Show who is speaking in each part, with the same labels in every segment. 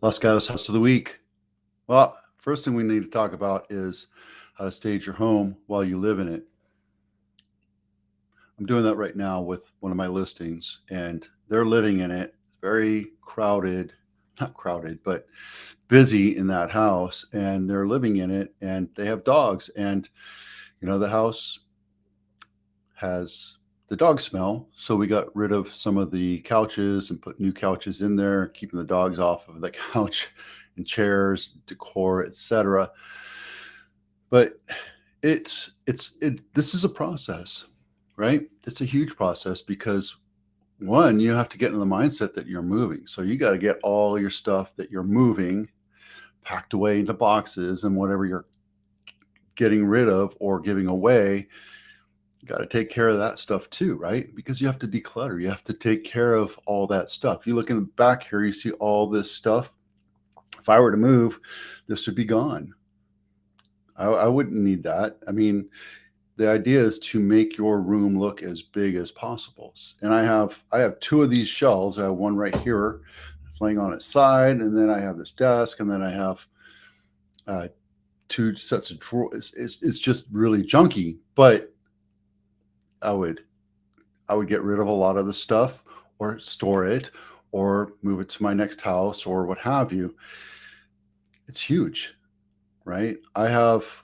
Speaker 1: Los Gatos house of the week. Well, first thing we need to talk about is how to stage your home while you live in it. I'm doing that right now with one of my listings, and they're living in it. Very crowded, not crowded, but busy in that house, and they're living in it, and they have dogs. And, the house has the dog smell. So we got rid of some of the couches and put new couches in there, keeping the dogs off of the couch and chairs, decor, etc. But this is a process, right? It's a huge process because one, you have to get in the mindset that you're moving. So you got to get all your stuff that you're moving packed away into boxes, and whatever you're getting rid of or giving away, you got to take care of that stuff too, right? Because you have to declutter. You have to take care of all that stuff. You look in the back here, you see all this stuff. If I were to move, this would be gone. I wouldn't need that. I mean, the idea is to make your room look as big as possible. And I have two of these shelves. I have one right here laying on its side, and then I have this desk, and then I have two sets of drawers. It's just really junky, but I would get rid of a lot of the stuff or store it or move it to my next house or what have you. It's huge, right? I have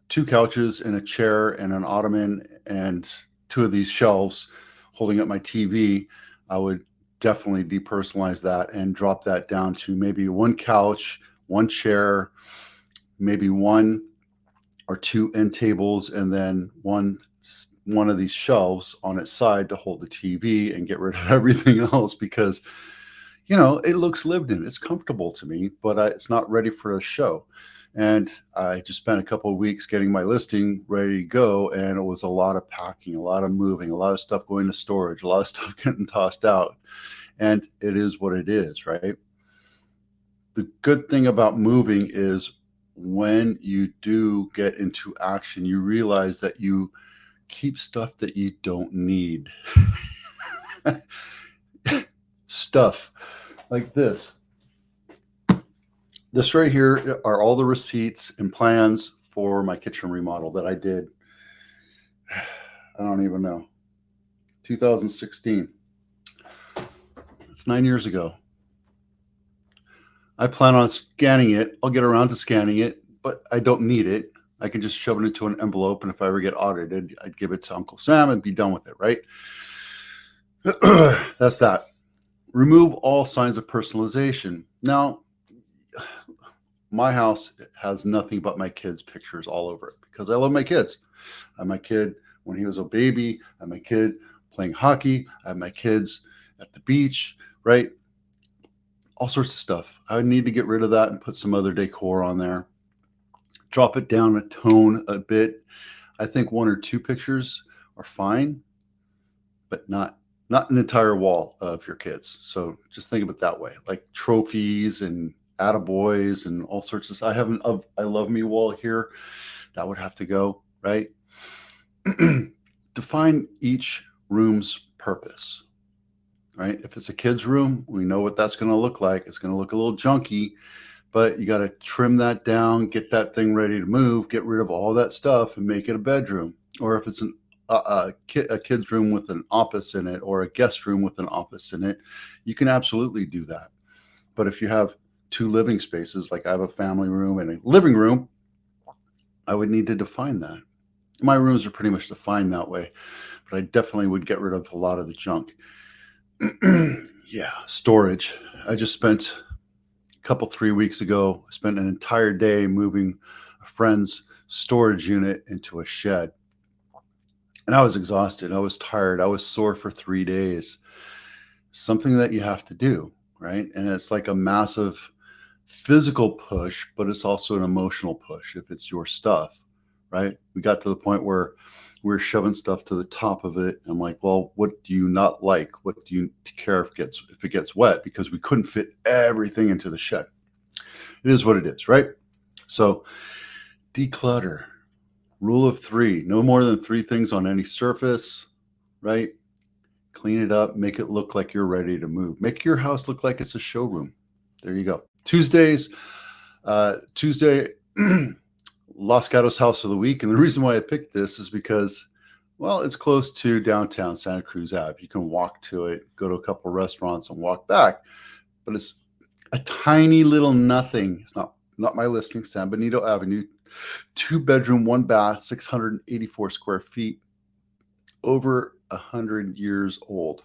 Speaker 1: two couches and a chair and an ottoman and two of these shelves holding up my TV. I would definitely depersonalize that and drop that down to maybe one couch, one chair, maybe one or two end tables, and then one of these shelves on its side to hold the TV, and get rid of everything else because it looks lived in. It's comfortable to me, but it's not ready for a show. And I just spent a couple of weeks getting my listing ready to go, and it was a lot of packing, a lot of moving, a lot of stuff going to storage, a lot of stuff getting tossed out. And it is what it is, right? The good thing about moving is when you do get into action, you realize that you keep stuff that you don't need. Stuff like this. This right here are all the receipts and plans for my kitchen remodel that I did. I don't even know. 2016. It's 9 years ago. I plan on scanning it. I'll get around to scanning it, but I don't need it. I can just shove it into an envelope, and if I ever get audited, I'd give it to Uncle Sam and be done with it, right? That's that. Remove all signs of personalization. Now, my house has nothing but my kids' pictures all over it because I love my kids. I have my kid when he was a baby. I have my kid playing hockey. I have my kids at the beach, right? All sorts of stuff. I would need to get rid of that and put some other decor on there. Drop it down a tone a bit. I think one or two pictures are fine, but not an entire wall of your kids. So just think of it that way, like trophies and attaboys and all sorts of stuff. I have an I love me wall here. That would have to go, right? Define each room's purpose, right? If it's a kid's room, we know what that's going to look like. It's going to look a little junky, but you got to trim that down, get that thing ready to move, get rid of all that stuff and make it a bedroom. Or if it's a kid's room with an office in it or a guest room with an office in it, you can absolutely do that. But if you have two living spaces, like I have a family room and a living room, I would need to define that. My rooms are pretty much defined that way, but I definitely would get rid of a lot of the junk. Yeah, storage. I just spent a couple 3 weeks ago, I spent an entire day moving a friend's storage unit into a shed. And I was exhausted. I was tired. I was sore for 3 days. Something that you have to do, right? And it's like a massive physical push, but it's also an emotional push if it's your stuff, right? We got to the point where we're shoving stuff to the top of it. I'm like, well, what do you not like? What do you care if it gets wet? Because we couldn't fit everything into the shed. It is what it is, right? So declutter. Rule of 3, no more than 3 things on any surface, right? Clean it up, make it look like you're ready to move. Make your house look like it's a showroom. there you go. Tuesday, Los Gatos House of the Week. And the reason why I picked this is because, well, it's close to downtown Santa Cruz Ave. You can walk to it, go to a couple of restaurants and walk back. But it's a tiny little nothing. It's not my listing, San Benito Avenue, 2-bedroom, 1-bath, 684 square feet, over 100 years old.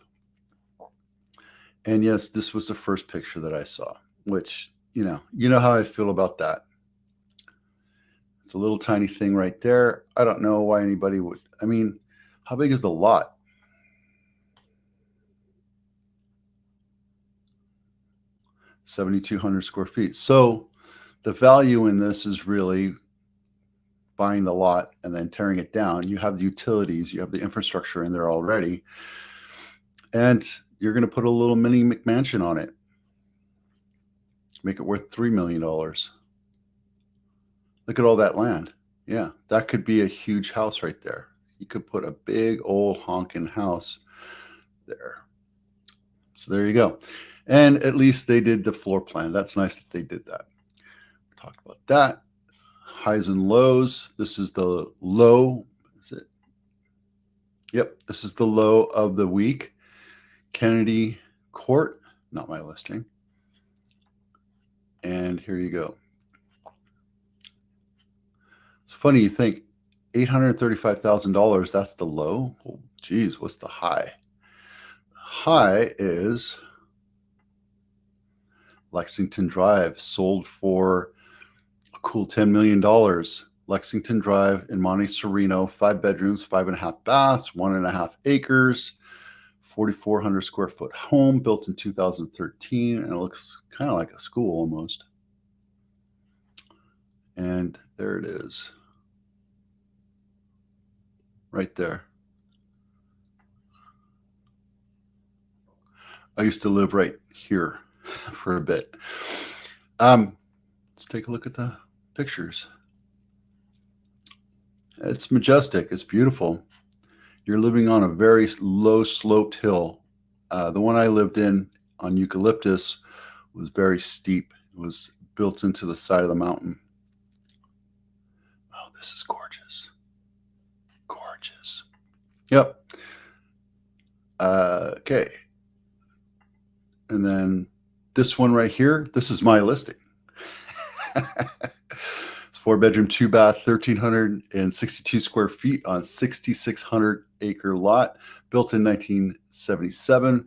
Speaker 1: And yes, this was the first picture that I saw, which, you know how I feel about that. It's a little tiny thing right there. I don't know why anybody would. I mean, how big is the lot? $7,200 square feet. So the value in this is really buying the lot and then tearing it down. You have the utilities, you have the infrastructure in there already, and you're going to put a little mini McMansion on it. Make it worth $3 million. Look at all that land. Yeah, that could be a huge house right there. You could put a big old honking house there. So there you go. And at least they did the floor plan. That's nice that they did that. We talked about that. Highs and lows. This is the low. Is it? Yep, this is the low of the week. Kennedy Court, not my listing. And here you go. It's funny, you think $835,000, that's the low? Oh, geez, what's the high? High is Lexington Drive, sold for a cool $10 million. Lexington Drive in Monte Sereno, 5 bedrooms, 5.5 baths, 1.5 acres, 4,400 square foot home, built in 2013, and it looks kind of like a school almost. And there it is, right there. I used to live right here for a bit. Let's take a look at the pictures. It's majestic. It's beautiful. You're living on a very low sloped hill. The one I lived in on Eucalyptus was very steep. It was built into the side of the mountain. Oh, this is gorgeous. Gorgeous. Yep. Okay. And then this one right here, this is my listing. It's 4-bedroom, 2-bath, 1,362 square feet on 6,600 acre lot, built in 1977,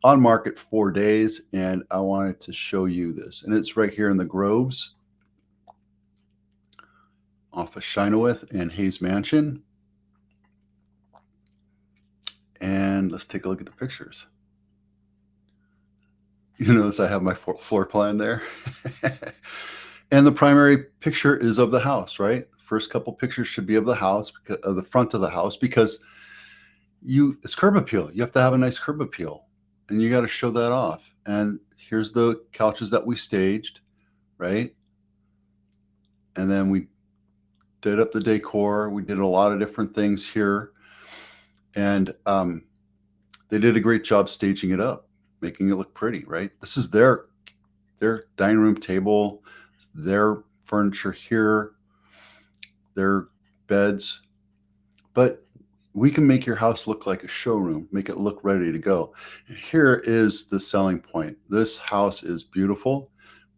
Speaker 1: on market 4 days. And I wanted to show you this. And it's right here in the Groves off of Chenoweth and Hayes Mansion. And let's take a look at the pictures. You notice I have my floor plan there. And the primary picture is of the house, right? First couple pictures should be of the house, of the front of the house, because it's curb appeal. You have to have a nice curb appeal, and you got to show that off. And here's the couches that we staged, right? And then we did up the decor. We did a lot of different things here. And they did a great job staging it up, making it look pretty, right? This is their dining room table, their furniture here, their beds. But we can make your house look like a showroom, make it look ready to go. And here is the selling point. This house is beautiful,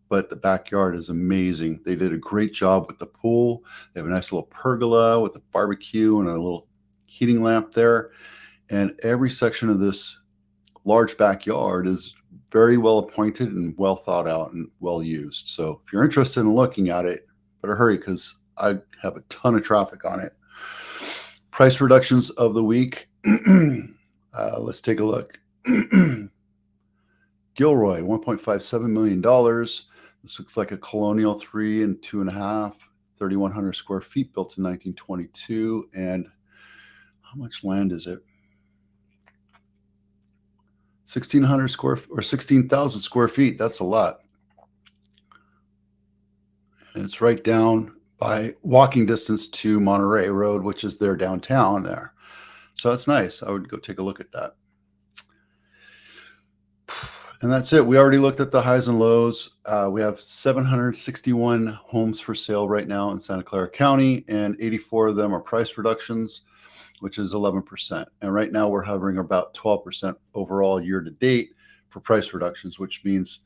Speaker 1: but the backyard is amazing. They did a great job with the pool. They have a nice little pergola with a barbecue and a little heating lamp there. And every section of this large backyard is very well appointed and well thought out and well used. So if you're interested in looking at it, better hurry, because I have a ton of traffic on it. Price reductions of the week. Let's take a look. Gilroy, $1.57 million. This looks like a colonial 3 and 2.5, 3,100 square feet, built in 1922. And how much land is it? 1,600 square or 16,000 square feet. That's a lot. And it's right down by walking distance to Monterey Road, which is their downtown there. So that's nice. I would go take a look at that. And that's it. We already looked at the highs and lows. We have 761 homes for sale right now in Santa Clara County, and 84 of them are price reductions, which is 11%. And right now we're hovering about 12% overall year to date for price reductions, which means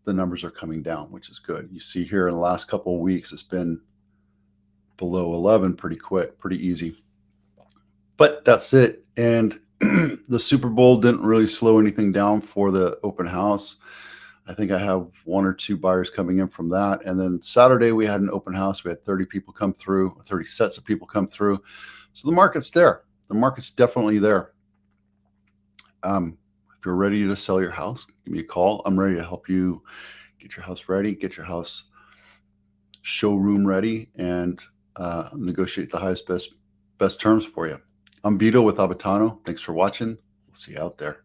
Speaker 1: the numbers are coming down, which is good. You see here in the last couple of weeks, it's been below 11 pretty quick, pretty easy. But that's it. And the Super Bowl didn't really slow anything down for the open house. I think I have 1 or 2 buyers coming in from that. And then Saturday we had an open house. We had 30 people come through, 30 sets of people come through. So the market's there. The market's definitely there. If you're ready to sell your house, give me a call. I'm ready to help you get your house ready, get your house showroom ready, and negotiate the highest, best terms for you. I'm Vito with Abitano. Thanks for watching. We'll see you out there.